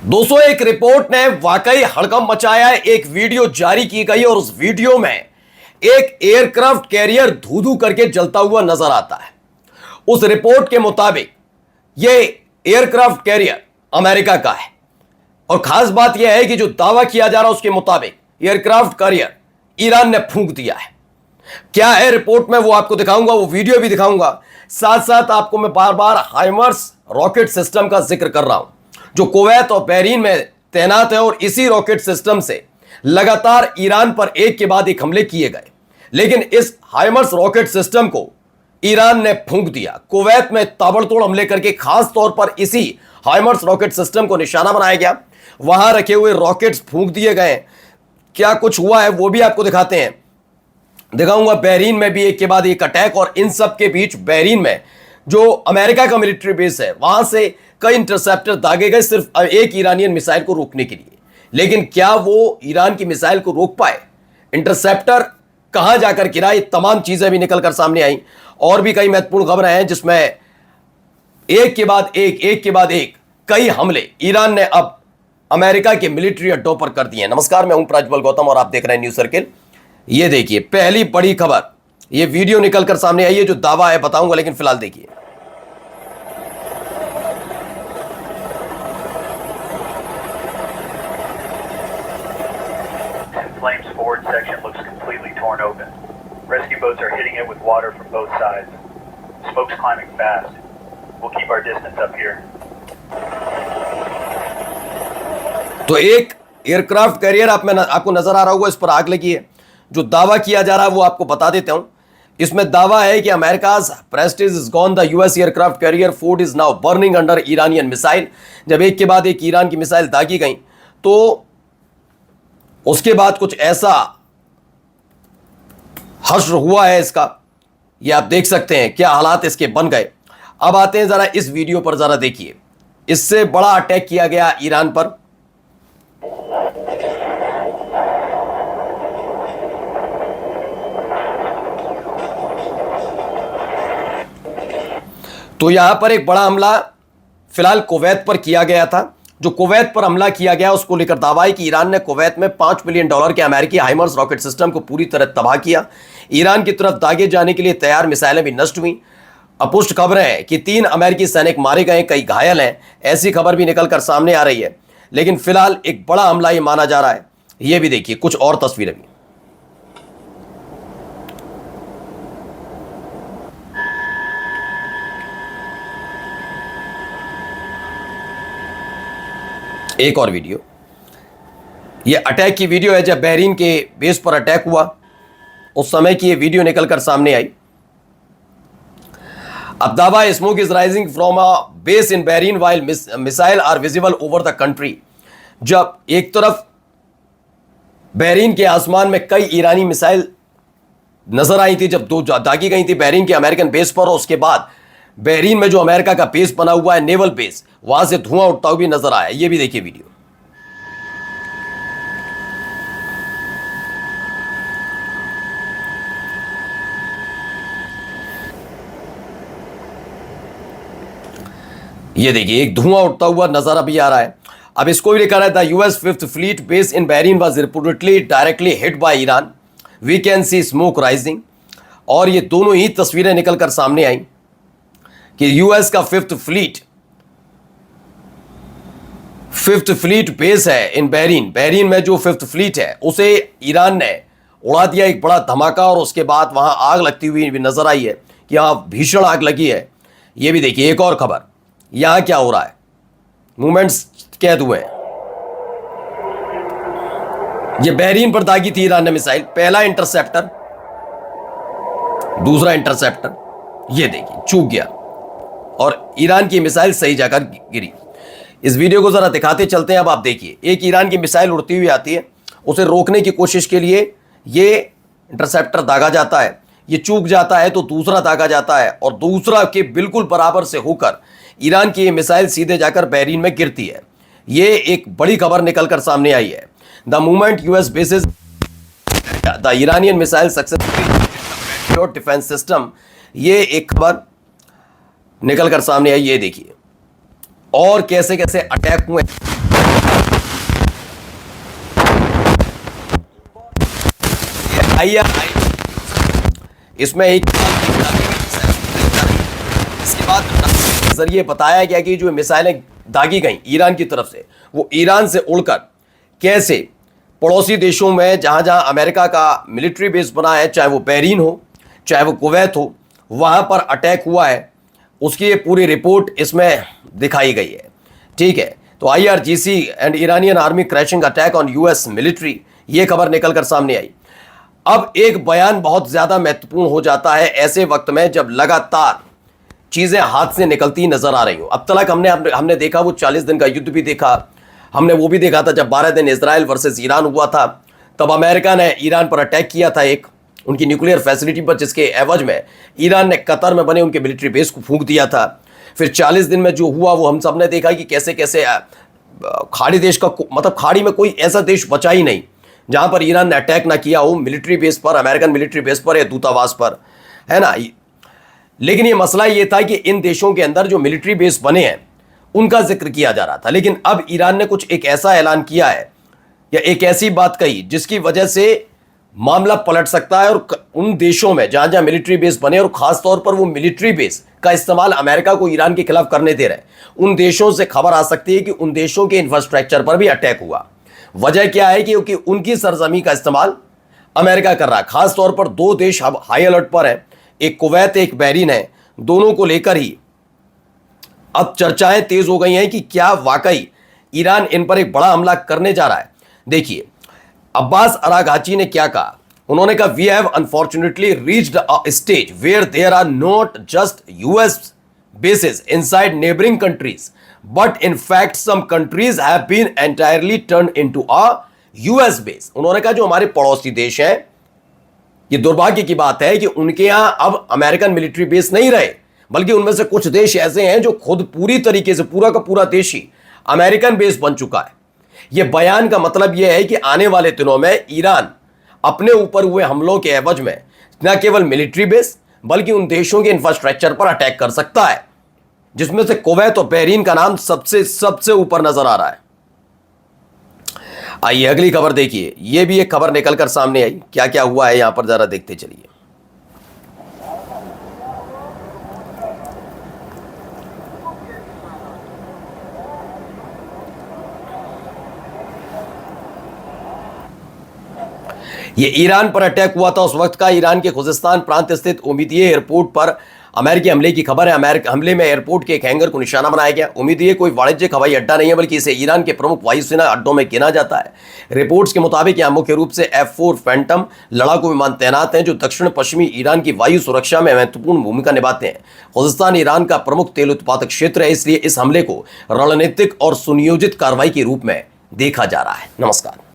दोस्तों, एक रिपोर्ट ने वाकई हड़कंप मचाया है। एक वीडियो जारी की गई और उस वीडियो में एक एयरक्राफ्ट कैरियर धू धू करके जलता हुआ नजर आता है। उस रिपोर्ट के मुताबिक यह एयरक्राफ्ट कैरियर अमेरिका का है और खास बात यह है कि जो दावा किया जा रहा है उसके मुताबिक एयरक्राफ्ट कैरियर ईरान ने फूंक दिया है। क्या है रिपोर्ट में वो आपको दिखाऊंगा, वो वीडियो भी दिखाऊंगा। साथ साथ आपको मैं बार बार हाइमर्स रॉकेट सिस्टम का जिक्र कर रहा हूं जो कुवैत और बहरीन में तैनात है और इसी रॉकेट सिस्टम से लगातार ईरान पर एक के बाद एक हमले किए गए। लेकिन इस हाइमर्स रॉकेट सिस्टम को ईरान ने फूंक दिया। कुवैत में ताबड़तोड़ हमले करके खास तौर पर इसी हाइमर्स रॉकेट सिस्टम को निशाना बनाया गया। वहां रखे हुए रॉकेट्स फूंक दिए गए। क्या कुछ हुआ है वो भी आपको दिखाते हैं, दिखाऊंगा। बहरीन में भी एक के बाद एक अटैक और इन सब के बीच बहरीन में जो अमेरिका का मिलिट्री बेस है वहां से कई इंटरसेप्टर दागे गए सिर्फ एक ईरानियन मिसाइल को रोकने के लिए। लेकिन क्या वो ईरान की मिसाइल को रोक पाए? इंटरसेप्टर कहां जाकर गिरा? ये तमाम चीजें भी निकलकर सामने आई और भी कई महत्वपूर्ण खबरें हैं जिसमें एक के बाद एक कई हमले ईरान ने अब अमेरिका के मिलिट्री अड्डों पर कर दिए हैं। नमस्कार, मैं हूं प्रज्वल गौतम और आप देख रहे हैं न्यूज सर्किल। ये देखिए पहली बड़ी खबर, ये वीडियो निकलकर सामने आई है। जो दावा है बताऊंगा, लेकिन फिलहाल देखिए। Flames forward section looks completely torn open. Rescue boats are hitting it with water from both sides. Smoke's climbing fast. We'll keep our distance up here. तो एक एयरक्राफ्ट कैरियर आपको नजर आ रहा होगा, इस पर आग लगी है। जो दावा किया जा रहा है वो आपको बता देता हूं। इसमें दावा है कि America's prestige is gone, the US aircraft carrier Ford is now burning under Iranian missile. जब एक के बाद एक ईरान की मिसाइल दागी गई तो उसके बाद कुछ ऐसा हश्र हुआ है इसका, ये आप देख सकते हैं क्या हालात इसके बन गए। अब आते हैं जरा इस वीडियो पर, जरा देखिए। इससे बड़ा अटैक किया गया ईरान पर। तो यहां पर एक बड़ा हमला फिलहाल कुवैत पर किया गया था। जो कुवैत पर हमला किया गया उसको लेकर दावा है कि ईरान ने कुवैत में $5 बिलियन के अमेरिकी हाइमर्स रॉकेट सिस्टम को पूरी तरह तबाह किया। ईरान की तरफ दागे जाने के लिए तैयार मिसाइलें भी नष्ट हुई। अपुष्ट खबरें हैं कि 3 अमेरिकी सैनिक मारे गए, कई घायल हैं, ऐसी खबर भी निकलकर सामने आ रही है। लेकिन फिलहाल एक बड़ा हमला ये माना जा रहा है। ये भी देखिए कुछ और तस्वीरें भी। एक और वीडियो, ये अटैक की वीडियो है जब बहरीन के बेस पर अटैक हुआ उस समय की ये वीडियो निकलकर सामने आई। अब दावा, smoke is rising from a base in Bahrain while missile are visible over the country. जब एक तरफ बहरीन के आसमान में कई ईरानी मिसाइल नजर आई थी, जब दो दागी गई थी बहरीन के अमेरिकन बेस पर, और उसके बाद बहरीन में जो अमेरिका का बेस बना हुआ है, नेवल बेस, वहां से धुआं उठता हुआ भी नजर आया। ये भी देखिए वीडियो। ये देखिए एक धुआं उठता हुआ नजर अभी आ रहा है। अब इसको भी लिखा है the US fifth fleet base in Bahrain was reportedly directly hit by Iran, we can see smoke rising. और ये दोनों ही तस्वीरें निकलकर सामने आई कि यूएस का फिफ्थ फ्लीट बेस है इन बहरीन में जो फिफ्थ फ्लीट है उसे ईरान ने उड़ा दिया, एक बड़ा धमाका, और उसके बाद वहां आग लगती हुई भी नजर आई है कि यहां भीषण आग लगी है। ये भी देखिए एक और खबर, यहां क्या हो रहा है, मूवमेंट्स कैद हुए हैं। ये बहरीन पर दागी थी ईरान ने मिसाइल, पहला इंटरसेप्टर, दूसरा इंटरसेप्टर, ये देखिए चूक गया और ईरान की मिसाइल सही जाकर गिरी। इस वीडियो को जरा दिखाते चलते हैं। अब आप देखिए एक ईरान की मिसाइल उड़ती हुई आती है, उसे रोकने की कोशिश के लिए ये इंटरसेप्टर दागा जाता है, ये चूक जाता है तो दूसरा दागा जाता है और दूसरा के बिल्कुल बराबर से होकर ईरान की ये मिसाइल सीधे जाकर बहरीन में गिरती है। ये एक बड़ी खबर निकलकर सामने आई है। The movement US basis the Iranian missile successfully defence system, ये एक खबर निकलकर सामने आई। ये देखिए और कैसे कैसे अटैक हुए इसमें एक इसके बाद जरिए बताया गया कि जो मिसाइलें दागी गई ईरान की तरफ से, वो ईरान से उड़कर कैसे पड़ोसी देशों में जहां जहां अमेरिका का मिलिट्री बेस बना है, चाहे वो बहरीन हो चाहे वो कुवैत हो, वहां पर अटैक हुआ है। उसकी ये पूरी रिपोर्ट इसमें दिखाई गई है। ठीक है, तो IRGC and Iranian army crashing attack on US military, ये खबर निकलकर सामने आई। अब एक बयान बहुत ज्यादा महत्वपूर्ण हो जाता है ऐसे वक्त में जब लगातार चीजें हाथ से निकलती नजर आ रही हो। अब तक हमने देखा वो 40 दिन का युद्ध भी देखा, हमने वो भी देखा था जब 12 दिन इजराइल वर्सेस ईरान हुआ था, तब अमेरिका ने ईरान पर अटैक किया था एक उनकी न्यूक्लियर फैसिलिटी पर, जिसके एवज में ईरान ने कतर में बने उनके मिलिट्री बेस को फूंक दिया था। फिर 40 दिन में जो हुआ वो हम सब ने देखा कि कैसे कैसे खाड़ी देश का, मतलब खाड़ी में कोई ऐसा देश बचा ही नहीं जहां पर ईरान ने अटैक ना किया हो मिलिट्री बेस पर, अमेरिकन मिलिट्री बेस पर या दूतावास पर, है ना। लेकिन ये मसला ये था कि इन देशों के अंदर जो मिलिट्री बेस बने हैं उनका जिक्र किया जा रहा था, लेकिन अब ईरान ने कुछ एक ऐसा ऐलान किया है या एक ऐसी बात कही जिसकी वजह से मामला पलट सकता है। और उन देशों में जहां जहां मिलिट्री बेस बने और खासतौर पर वो मिलिट्री बेस का इस्तेमाल अमेरिका को ईरान के खिलाफ करने दे रहे हैं, उन देशों से खबर आ सकती है कि उन देशों के इंफ्रास्ट्रक्चर पर भी अटैक हुआ। वजह क्या है कि क्योंकि उनकी सरजमी का इस्तेमाल अमेरिका कर रहा है। खासतौर पर दो देश अब हाई अलर्ट पर है, एक कुवैत एक बहरीन है। दोनों को लेकर ही अब चर्चाएं तेज हो गई हैं कि क्या वाकई ईरान इन पर एक बड़ा हमला करने जा रहा है। देखिए अब्बास अरागाची ने क्या कहा, उन्होंने कहा we have unfortunately reached a stage where there are not just US bases inside neighboring countries but in fact some countries have been entirely turned into a US base। उन्होंने कहा जो हमारे पड़ोसी देश हैं, ये दुर्भाग्य की बात है कि उनके यहां अब अमेरिकन मिलिट्री बेस नहीं रहे, बल्कि उनमें से कुछ देश ऐसे हैं जो खुद पूरी तरीके से पूरा का पूरा देश ही अमेरिकन बेस बन चुका है। यह बयान का मतलब यह है कि आने वाले दिनों में ईरान अपने ऊपर हुए हमलों के एवज में न केवल मिलिट्री बेस बल्कि उन देशों के इंफ्रास्ट्रक्चर पर अटैक कर सकता है, जिसमें से कुवैत और बहरीन का नाम सबसे ऊपर नजर आ रहा है। आइए अगली खबर देखिए, यह भी एक खबर निकलकर सामने आई। क्या क्या हुआ है यहां पर जरा देखते चलिए। ये ईरान पर अटैक हुआ था उस वक्त का, ईरान के खुजिस्तान प्रांत स्थित उम्मीदिये एयरपोर्ट पर अमेरिकी हमले की खबर है। अमेरिका हमले में एयरपोर्ट के एक हैंगर को निशाना बनाया गया। उम्मीदिये कोई वाणिज्यिक हवाई अड्डा नहीं है, बल्कि इसे ईरान के प्रमुख वायुसेना अड्डों में गिना जाता है। रिपोर्ट्स के मुताबिक यहाँ मुख्य रूप से F-4 फैंटम लड़ाकू विमान तैनात हैं जो दक्षिण पश्चिमी ईरान की वायु सुरक्षा में महत्वपूर्ण भूमिका निभाते हैं। खुजिस्तान ईरान का प्रमुख तेल उत्पादक क्षेत्र है, इसलिए इस हमले को रणनीतिक और सुनियोजित कार्रवाई के रूप में देखा जा रहा है। नमस्कार।